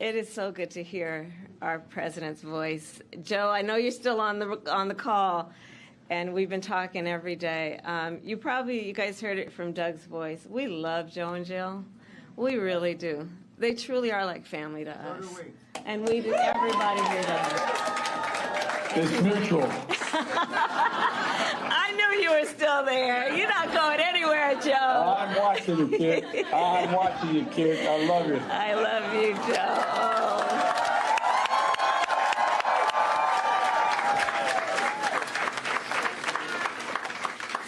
It is so good to hear our president's voice. Joe, I know you're still on the call, and we've been talking every day. You guys heard it from Doug's voice. We love Joe and Jill. We really do. They truly are like family to us. So do we. And we do. Everybody here does. It's mutual. I knew you were still there. You're not going anywhere, Joe. I'm watching you, kid. I'm watching you, kid. I love you. I love you, Joe.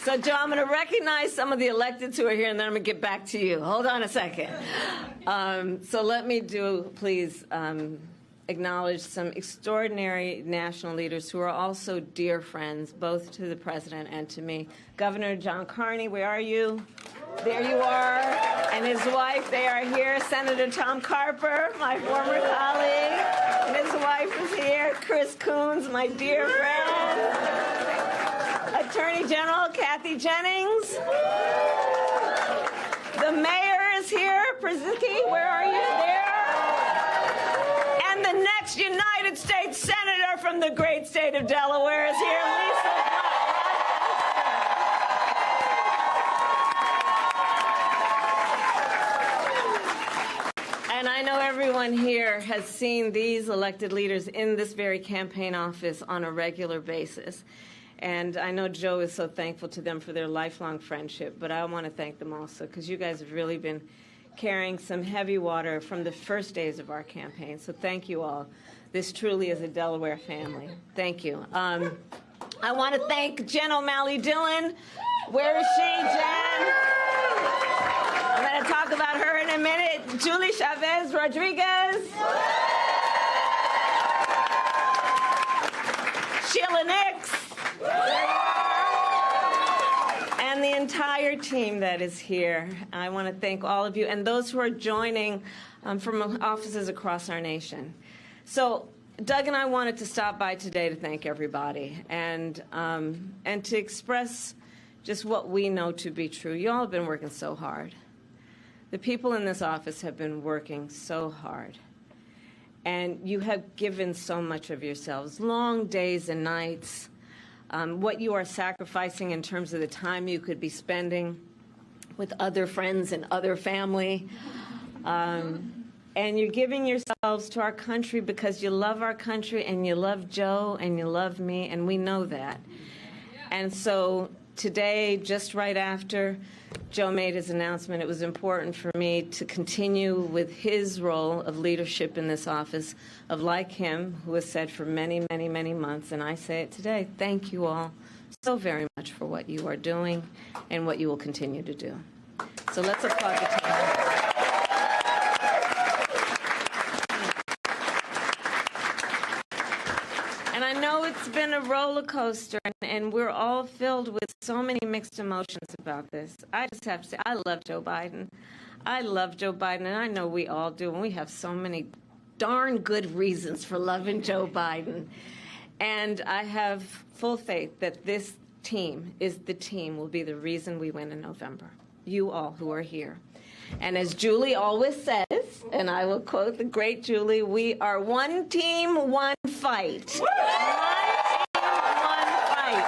So, Joe, I'm going to recognize some of the electeds who are here, and then I'm going to get back to you. Hold on a second. So let me please, acknowledge some extraordinary national leaders who are also dear friends, both to the president and to me. Governor John Carney, where are you? There you are. And his wife, they are here. Senator Tom Carper, my former colleague, and his wife is here. Chris Coons, my dear friend. Attorney General Kathy Jennings. The mayor is here. Przicki, where are you? There. And the next United States Senator from the great state of Delaware is here, Lisa. And I know everyone here has seen these elected leaders in this very campaign office on a regular basis. And I know Joe is so thankful to them for their lifelong friendship, but I want to thank them also because you guys have really been carrying some heavy water from the first days of our campaign. So thank you all. This truly is a Delaware family. Thank you. I want to thank Jen O'Malley Dillon. Where is she, Jen? I'm going to talk about her in a minute. Julie Chavez Rodriguez. Sheila Nix. And the entire team that is here. I want to thank all of you and those who are joining from offices across our nation. So Doug and I wanted to stop by today to thank everybody and to express just what we know to be true. You all have been working so hard. The people in this office have been working so hard. And you have given so much of yourselves, long days and nights, what you are sacrificing in terms of the time you could be spending with other friends and other family. And you're giving yourselves to our country because you love our country and you love Joe and you love me, and we know that. And so today, just right after Joe made his announcement, it was important for me to continue with his role of leadership in this office, of like him, who has said for many, many, many months, and I say it today, thank you all so very much for what you are doing and what you will continue to do. So let's applaud the team. And I know it's been a roller coaster, and we're all filled with so many mixed emotions about this. I just have to say, I love Joe Biden. I love Joe Biden, and I know we all do, and we have so many darn good reasons for loving Joe Biden. And I have full faith that this team will be the reason we win in November. You all who are here. And as Julie always says, and I will quote the great Julie, we are one team, one fight. One team, one fight.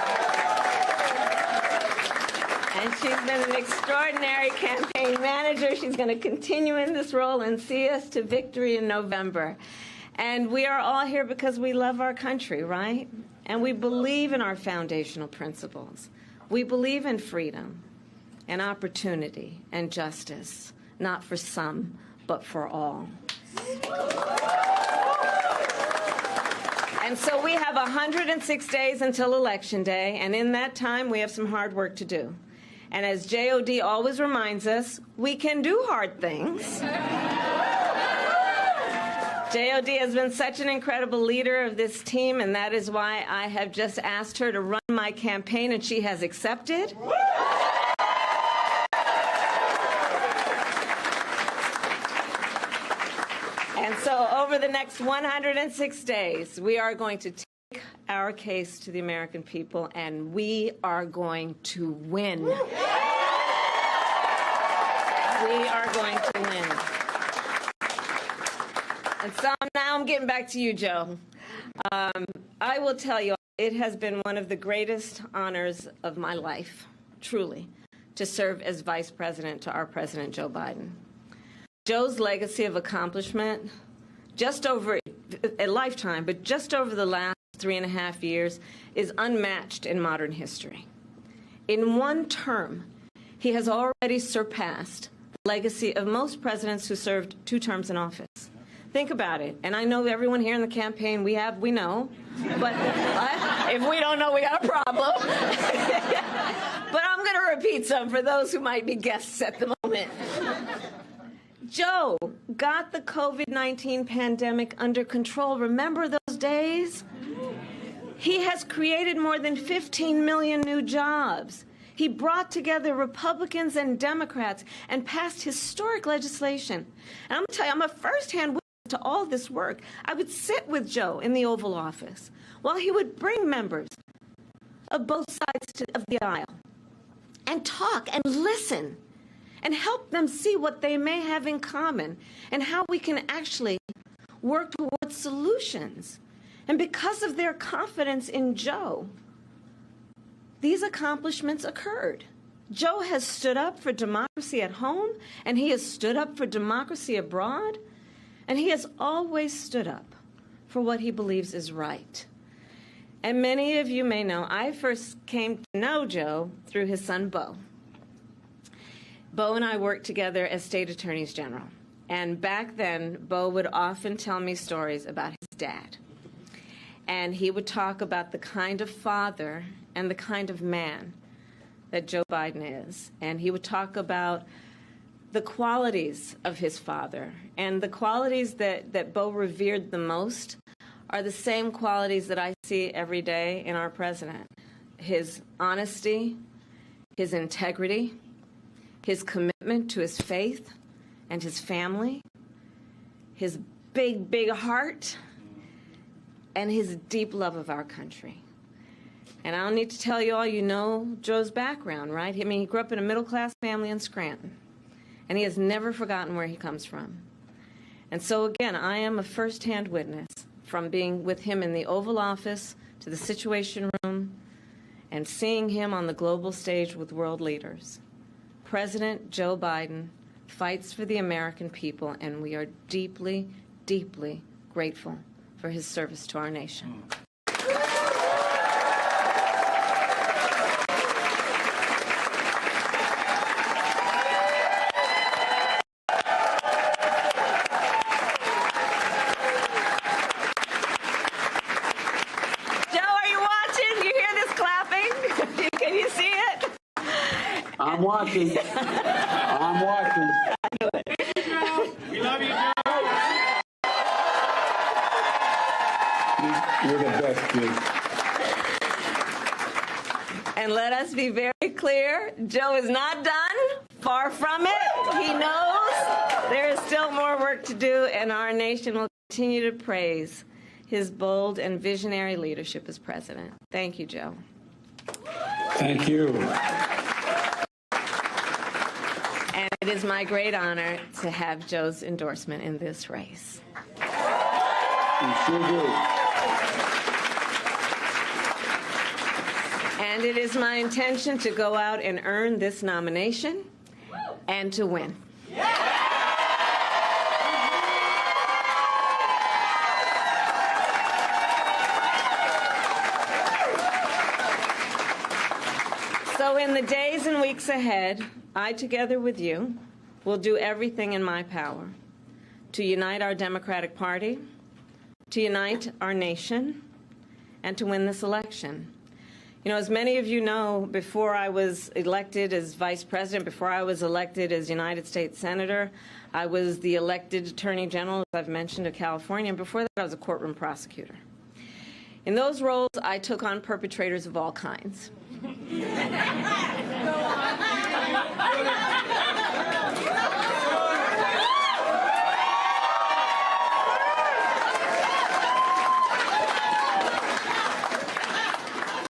And she's been an extraordinary campaign manager. She's going to continue in this role and see us to victory in November. And we are all here because we love our country, right? And we believe in our foundational principles. We believe in freedom and opportunity and justice, not for some, but for all. And so we have 106 days until Election Day, and in that time we have some hard work to do. And as JOD always reminds us, we can do hard things. JOD has been such an incredible leader of this team, and that is why I have just asked her to run my campaign, and she has accepted. And so over the next 106 days, we are going to take our case to the American people, and we are going to win. We are going to win. And so now I'm getting back to you, Joe. I will tell you, it has been one of the greatest honors of my life, truly, to serve as Vice President to our President, Joe Biden. Joe's legacy of accomplishment, just over a lifetime, but just over the last 3.5 years, is unmatched in modern history. In one term, he has already surpassed the legacy of most presidents who served 2 terms in office. Think about it. And I know everyone here in the campaign, we know. But if we don't know, we got a problem. But I'm going to repeat some for those who might be guests at the moment. Joe got the COVID-19 pandemic under control. Remember those days? He has created more than 15 million new jobs. He brought together Republicans and Democrats and passed historic legislation. And I'm going to tell you, I'm a firsthand witness to all this work. I would sit with Joe in the Oval Office while he would bring members of both sides of the aisle and talk and listen and help them see what they may have in common and how we can actually work towards solutions. And because of their confidence in Joe, these accomplishments occurred. Joe has stood up for democracy at home, and he has stood up for democracy abroad, and he has always stood up for what he believes is right. And many of you may know, I first came to know Joe through his son, Beau. Beau and I worked together as state attorneys general. And back then, Beau would often tell me stories about his dad. And he would talk about the kind of father and the kind of man that Joe Biden is. And he would talk about the qualities of his father. And the qualities that Beau revered the most are the same qualities that I see every day in our president. His honesty, his integrity, his commitment to his faith and his family, his big, big heart, and his deep love of our country. And I don't need to tell you all, you know Joe's background, right? I mean, he grew up in a middle-class family in Scranton, and he has never forgotten where he comes from. And so, again, I am a first-hand witness from being with him in the Oval Office to the Situation Room and seeing him on the global stage with world leaders. President Joe Biden fights for the American people, and we are deeply, deeply grateful for his service to our nation. I'm watching. I'm watching. We love you, Joe. You're the best, kid. And let us be very clear, Joe is not done. Far from it. He knows there is still more work to do, and our nation will continue to praise his bold and visionary leadership as president. Thank you, Joe. Thank you. And it is my great honor to have Joe's endorsement in this race. You sure do. And it is my intention to go out and earn this nomination and to win. So in the days and weeks ahead, I, together with you, will do everything in my power to unite our Democratic Party, to unite our nation, and to win this election. You know, as many of you know, before I was elected as Vice President, before I was elected as United States Senator, I was the elected Attorney General, as I've mentioned, of California, and before that I was a courtroom prosecutor. In those roles, I took on perpetrators of all kinds.